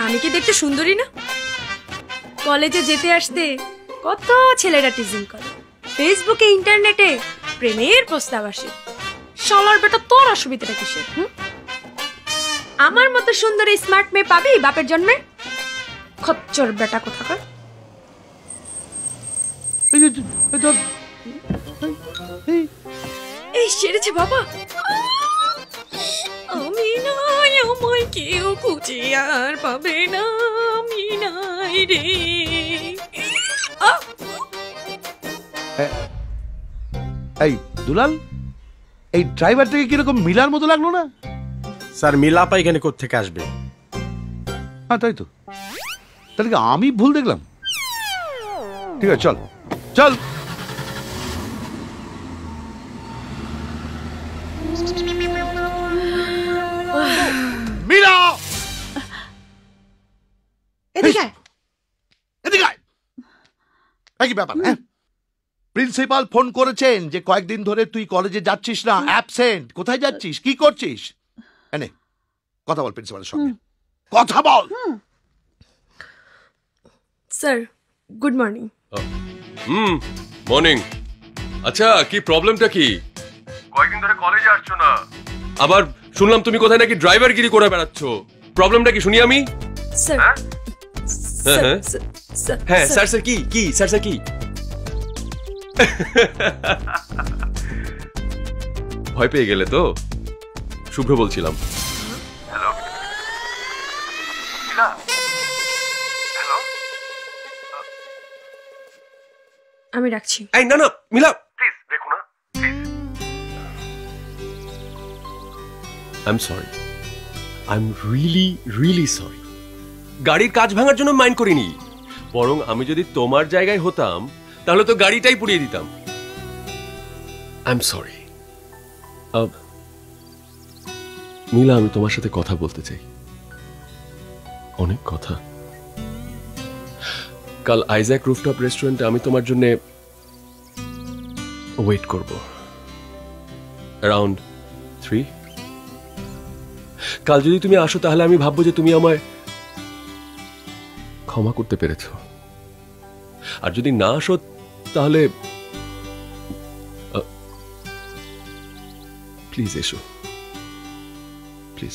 আমি কি দেখতে সুন্দরী না? কলেজে যেতে আসতে কত ছেলেরা টিজিং করে, ফেসবুকে ইন্টারনেটে প্রেমের প্রস্তাব আসে। শালার বেটা তোর অসুবিধাটা কিসের? আমার মতো সুন্দরী স্মার্ট মেয়ে পাবি বাপের জন্মে? খচ্চর বেটা কোথাকার। এই সেরেছে বাবা। আমি নাই, আমায় কেউ খুঁজে আর পাবে না, আমি নাই রে। এই দুলাল, এই ড্রাইভারটাকে কিরকম মিলার মতো লাগলো না? স্যার মিলাপা এখানে কোত্থেকে আসবে? হ্যাঁ তাই তো, তাহলে কি আমি ভুল দেখলাম? ঠিক আছে চল চল। মিলা এদিকে এদিকে কি ব্যাপার? হ্যাঁ, প্রিন্সিপাল ফোন করেছেন যে কয়েকদিন ধরে তুই কলেজে যাচ্ছিস না, অ্যাবসেন্ট। কোথায় যাচ্ছিস, কি করছিস? এনে কথা বল প্রিন্সিপালের সঙ্গে, কথা বল। Sir good morning. মর্নিং। আচ্ছা কি প্রবলেমটা কি? কয়েকদিন ধরে কলেজে আসছো না, আবার শুনলাম তুমি কোথায় নাকি ড্রাইভারগিরি করে বেড়াচ্ছ। প্রবলেমটা কি শুনি আমি? স্যার হ্যাঁ স্যার স্যার কি কি স্যার স্যার কি? ভয় পেয়ে গেলে তো? শুভ্র বলছিলাম। হ্যালো হ্যালো, আমি রাখছি। এই না না মিলা প্লিজ দেখো না please. I am sorry, I am really really sorry. গাড়ির কাঁচ ভাঙার জন্য মাইন্ড করিনি, বরং আমি যদি তোমার জায়গায় হতাম তাহলে তো গাড়িটাই পুড়িয়ে দিতাম। I am sorry. নীলা, আমি তোমার সাথে কথা বলতে চাই, অনেক কথা। কাল আইজ্যাক রুফটপ রেস্টুরেন্টে আমি তোমার জন্য ওয়েট করব অ্যারাউন্ড 3। কাল যদি তুমি আসো তাহলে আমি ভাববো যে তুমি আমায় ক্ষমা করতে পেরেছো, আর যদি না আসো তাহলে প্লিজ এসো, প্লিজ।